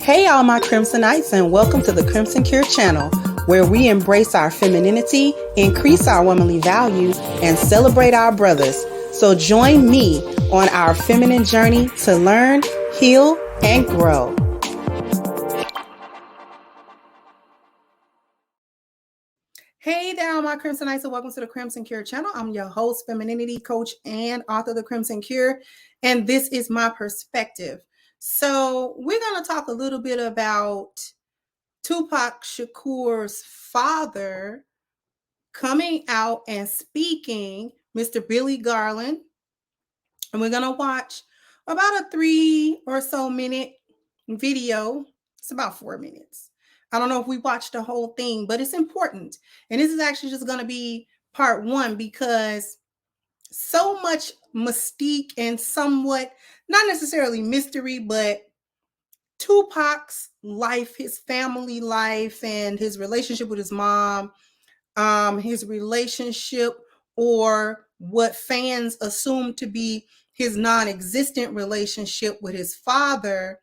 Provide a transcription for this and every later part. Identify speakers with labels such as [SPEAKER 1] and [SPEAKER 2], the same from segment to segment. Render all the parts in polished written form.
[SPEAKER 1] Hey, all my Crimsonites, and welcome to the Crimson Cure channel, where we embrace our femininity, increase our womanly value, and celebrate our brothers. So join me on our feminine journey to learn, heal, and grow. Hey there, all my Crimsonites, and welcome to the Crimson Cure channel. I'm your host, femininity coach, and author of the Crimson Cure, and this is my perspective. So we're going to talk a little bit about Tupac Shakur's father coming out and speaking, Mr. Billy Garland. And we're going to watch about a 3 or so minute video. It's about 4 minutes. I don't know if we watched the whole thing, but it's important. And this is actually just going to be part 1 because so much mystique and somewhat, not necessarily mystery, but Tupac's life, his family life, and his relationship with his mom, his relationship, or what fans assume to be his non-existent relationship with his father,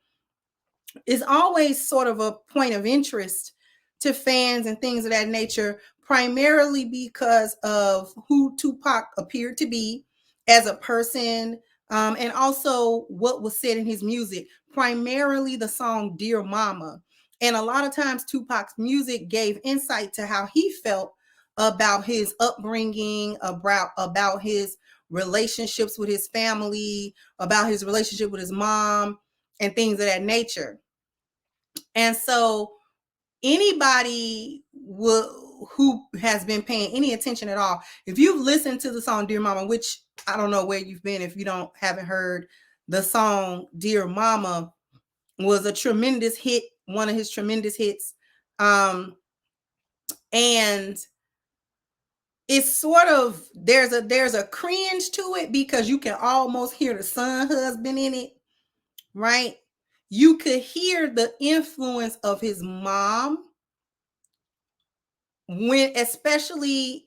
[SPEAKER 1] is always sort of a point of interest to fans and things of that nature, primarily because of who Tupac appeared to be as a person, and also what was said in his music, primarily the song Dear Mama. And a lot of times Tupac's music gave insight to how he felt about his upbringing, about his relationships with his family, about his relationship with his mom, and things of that nature. And so anybody who has been paying any attention at all, if you've listened to the song Dear Mama, which I don't know where you've been if you haven't heard the song Dear Mama, was a tremendous hit, one of his tremendous hits. And it's sort of, there's a cringe to it because you can almost hear the son husband in it, right? You could hear the influence of his mom, when especially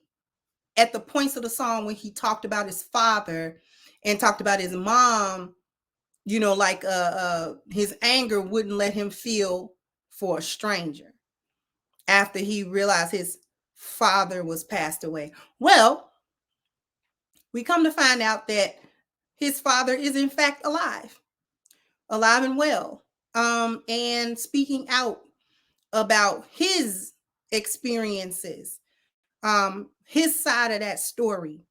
[SPEAKER 1] at the points of the song when he talked about his father and talked about his mom, you know, like his anger wouldn't let him feel for a stranger after he realized his father was passed away. Well, we come to find out that his father is in fact alive and well, and speaking out about his experiences, his side of that story.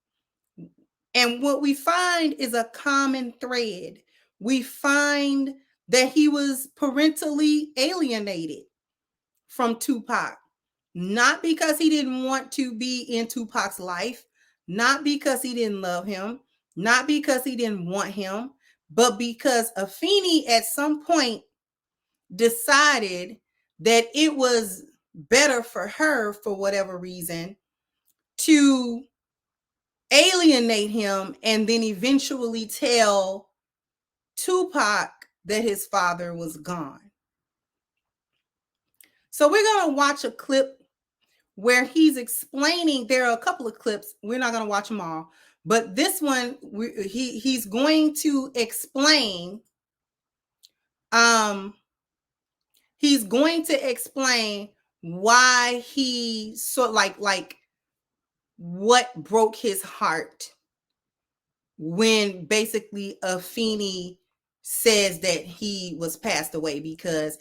[SPEAKER 1] And what we find is a common thread. We find that he was parentally alienated from Tupac, not because he didn't want to be in Tupac's life, not because he didn't love him, not because he didn't want him, but because Afeni at some point decided that it was better for her, for whatever reason, to alienate him and then eventually tell Tupac that his father was gone. So we're going to watch a clip where he's explaining. There are a couple of clips. We're not going to watch them all, but this one, he's going to explain. He's going to explain why he like what broke his heart when basically Afeni says that he was passed away, because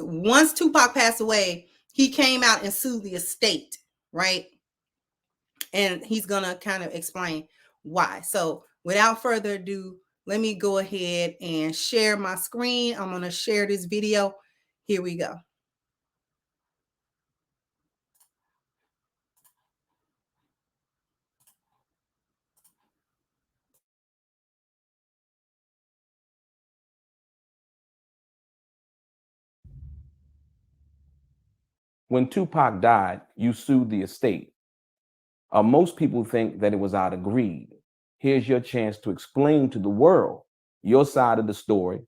[SPEAKER 1] once Tupac passed away, he came out and sued the estate, right? And he's gonna kind of explain why. So without further ado, let me go ahead and share my screen. I'm gonna share this video. Here we go.
[SPEAKER 2] When Tupac died, you sued the estate. Most people think that it was out of greed. Here's your chance to explain to the world your side of the story.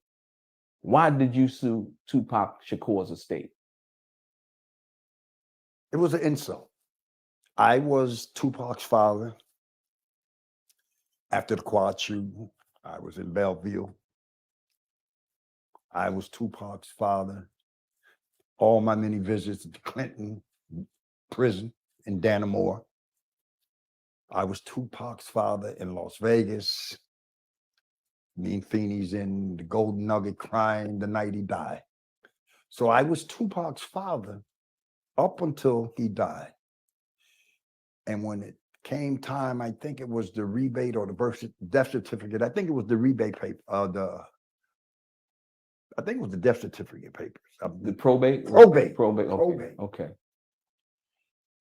[SPEAKER 2] Why did you sue Tupac Shakur's estate?
[SPEAKER 3] It was an insult. I was Tupac's father. After the quad shooting, I was in Belleville. I was Tupac's father. all my many visits to Clinton prison in Dannemora. I was Tupac's father in Las Vegas. Me and Feeney's in the Golden Nugget crying the night he died. So I was Tupac's father up until he died. And when it came time, I think it was the rebate or the death certificate. I think it was the rebate paper. I think it was the death certificate papers.
[SPEAKER 2] The probate?
[SPEAKER 3] Probate.
[SPEAKER 2] Probate. Okay.
[SPEAKER 3] Probate.
[SPEAKER 2] Okay.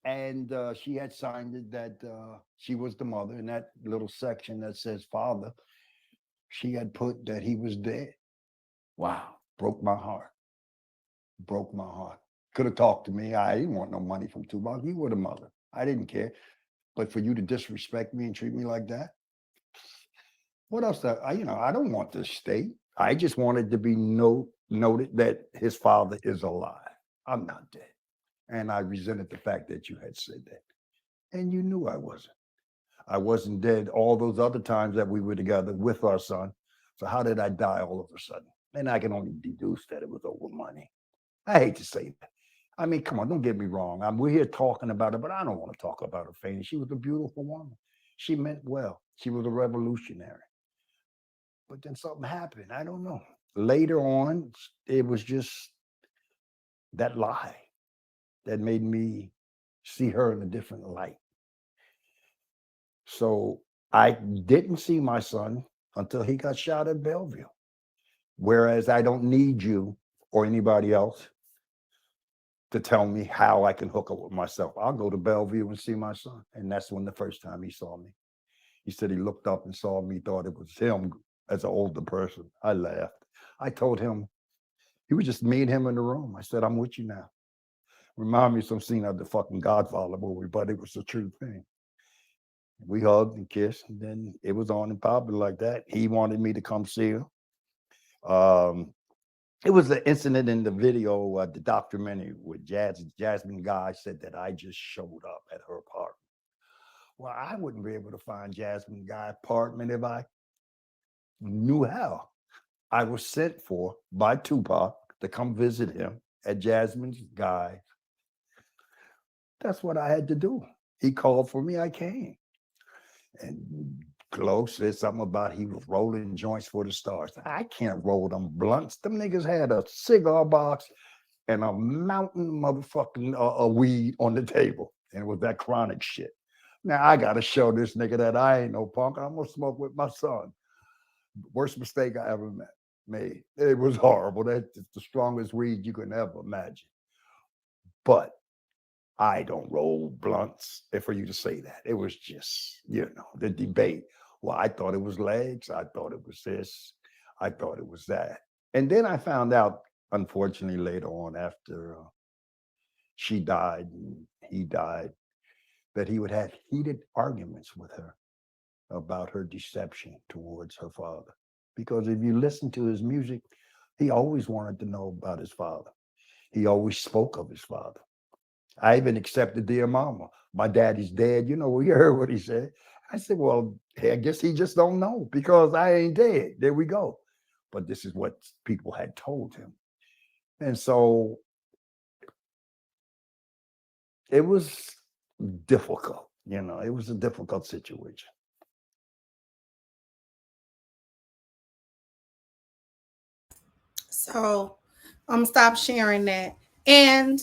[SPEAKER 3] And she had signed it that she was the mother. In that little section that says father, she had put that he was dead.
[SPEAKER 2] Wow.
[SPEAKER 3] Broke my heart. Broke my heart. Could have talked to me. I didn't want no money from Tupac. You were the mother. I didn't care. But for you to disrespect me and treat me like that, what else? I don't want this state. I just wanted to be noted that his father is alive. I'm not dead. And I resented the fact that you had said that. And you knew I wasn't. I wasn't dead all those other times that we were together with our son. So how did I die all of a sudden? And I can only deduce that it was over money. I hate to say that. I mean, come on, don't get me wrong. We're here talking about it, but I don't want to talk about her fame. She was a beautiful woman. She meant well. She was a revolutionary. But then something happened. I don't know. Later on, it was just that lie that made me see her in a different light. So I didn't see my son until he got shot at Bellevue. Whereas I don't need you or anybody else to tell me how I can hook up with myself. I'll go to Bellevue and see my son. And that's when the first time he saw me. He said he looked up and saw me, thought it was him as an older person. I laughed. I told him, he was just me and him in the room. I said, I'm with you now. Remind me of some scene of the fucking Godfather movie, but it was the true thing. We hugged and kissed, and then it was on and popping like that. He wanted me to come see him. It was the incident in the video, the documentary with Jasmine Guy said that I just showed up at her apartment. Well, I wouldn't be able to find Jasmine Guy apartment if I knew how. I was sent for by Tupac to come visit him at Jasmine Guy. That's what I had to do. He called for me, I came. And Glow said something about he was rolling joints for the stars. I can't roll them blunts. Them niggas had a cigar box and a mountain motherfucking weed on the table. And it was that chronic shit. Now I got to show this nigga that I ain't no punk. I'm going to smoke with my son. Worst mistake I ever made. It was horrible. That's the strongest weed you can ever imagine. But I don't roll blunts. And for you to say that, it was just, the debate. Well, I thought it was legs. I thought it was this. I thought it was that. And then I found out, unfortunately, later on after she died and he died, that he would have heated arguments with her about her deception towards her father. Because if you listen to his music, he always wanted to know about his father. He always spoke of his father. I even accepted Dear Mama. My daddy's dead. You heard what he said. I said, well, I guess he just don't know because I ain't dead. There we go. But this is what people had told him. And so it was difficult. It was a difficult situation.
[SPEAKER 1] So I'm gonna stop sharing that. And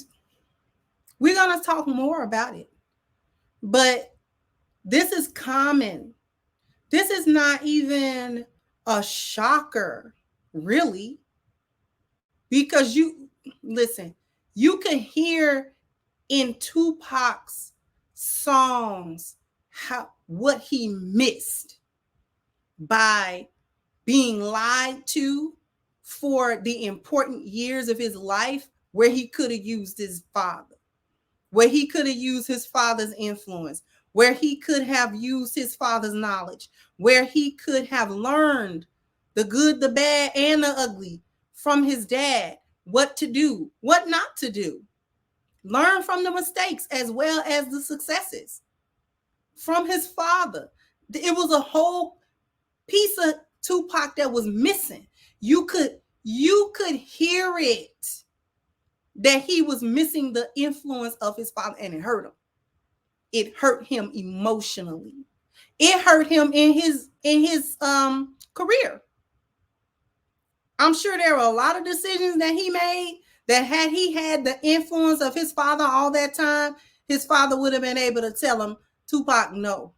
[SPEAKER 1] we're gonna talk more about it. But this is common. This is not even a shocker, really. Because you can hear in Tupac's songs what he missed by being lied to for the important years of his life where he could have used his father, where he could have used his father's influence, where he could have used his father's knowledge, where he could have learned the good, the bad, and the ugly from his dad, what to do, what not to do. Learn from the mistakes as well as the successes from his father. It was a whole piece of Tupac that was missing. You could hear it that he was missing the influence of his father, and it hurt him. It hurt him emotionally. It hurt him in his career. I'm sure there were a lot of decisions that he made that had he had the influence of his father all that time, his father would have been able to tell him, Tupac, no.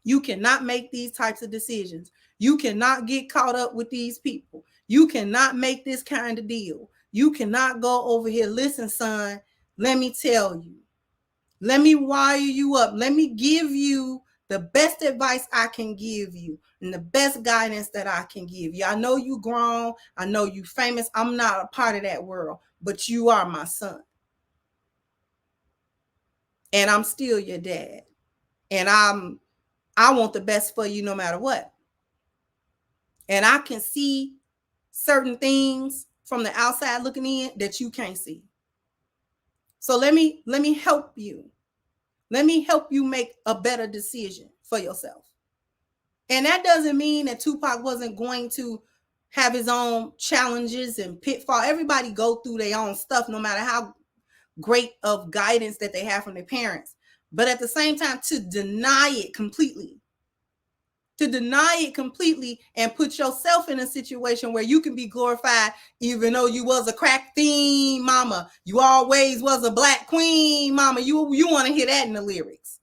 [SPEAKER 1] You cannot make these types of decisions. You cannot get caught up with these people. You cannot make this kind of deal. You cannot go over here. Listen, son, let me tell you. Let me wire you up. Let me give you the best advice I can give you and the best guidance that I can give you. I know you grown. I know you famous. I'm not a part of that world, but you are my son. And I'm still your dad. And I want the best for you no matter what. And I can see certain things from the outside looking in that you can't see. So let me help you. Let me help you make a better decision for yourself. And that doesn't mean that Tupac wasn't going to have his own challenges and pitfall. Everybody go through their own stuff, no matter how great of guidance that they have from their parents. But at the same time, to deny it completely and put yourself in a situation where you can be glorified, even though you was a crack fiend mama, you always was a black queen mama. You want to hear that in the lyrics.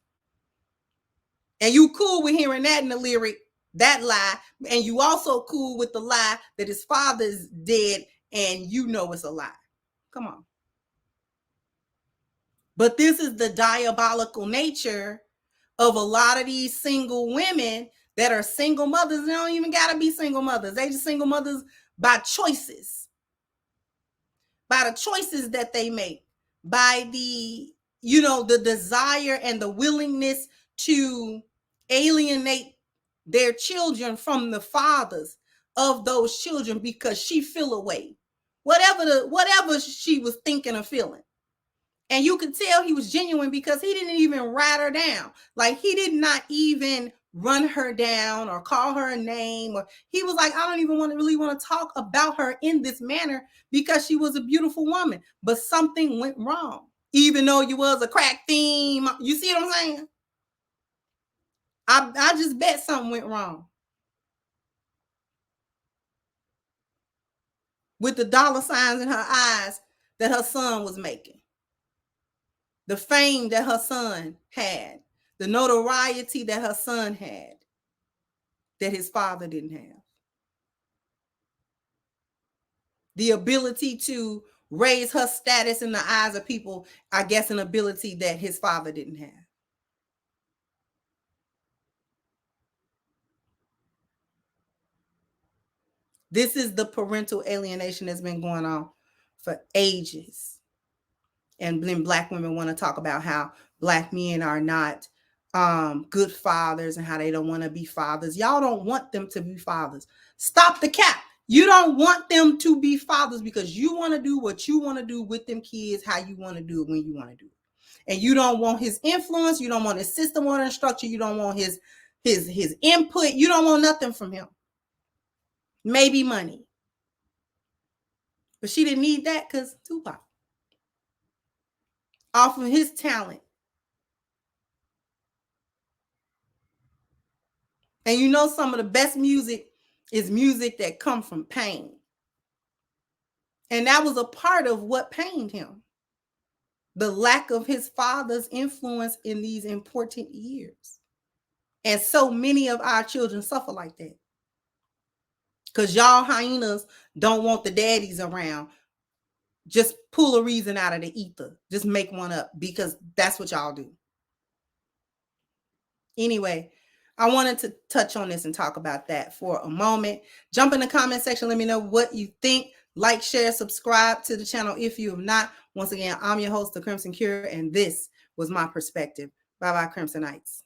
[SPEAKER 1] And you cool with hearing that in the lyric, that lie. And you also cool with the lie that his father's dead and you know it's a lie. Come on. But this is the diabolical nature of a lot of these single women that are single mothers. They don't even got to be single mothers. They just single mothers by choices. By the choices that they make. By the, the desire and the willingness to alienate their children from the fathers of those children because she feel away. Whatever she was thinking or feeling. And you could tell he was genuine because he didn't even write her down. Like, he did not even run her down or call her a name. Or he was like, I don't even really want to talk about her in this manner because she was a beautiful woman. But something went wrong. Even though you was a crack fiend. You see what I'm saying? I just bet something went wrong. With the dollar signs in her eyes that her son was making. The fame that her son had, the notoriety that her son had, that his father didn't have. The ability to raise her status in the eyes of people, I guess an ability that his father didn't have. This is the parental alienation that's been going on for ages. And then Black women want to talk about how Black men are not good fathers and how they don't want to be fathers. Y'all don't want them to be fathers. Stop the cap. You don't want them to be fathers because you want to do what you want to do with them kids, how you want to do it, when you want to do it. And you don't want his influence. You don't want his system order and structure. You don't want his input. You don't want nothing from him. Maybe money. But she didn't need that because Tupac. Off of his talent. And you know some of the best music is music that comes from pain. And that was a part of what pained him. The lack of his father's influence in these important years. And so many of our children suffer like that. Because y'all hyenas don't want the daddies around. Just pull a reason out of the ether. Just make one up because that's what y'all do. Anyway, I wanted to touch on this and talk about that for a moment. Jump in the comment section. Let me know what you think. Like, share, subscribe to the channel if you have not. Once again, I'm your host, The Crimson Cure, and this was my perspective. Bye-bye, Crimsonites.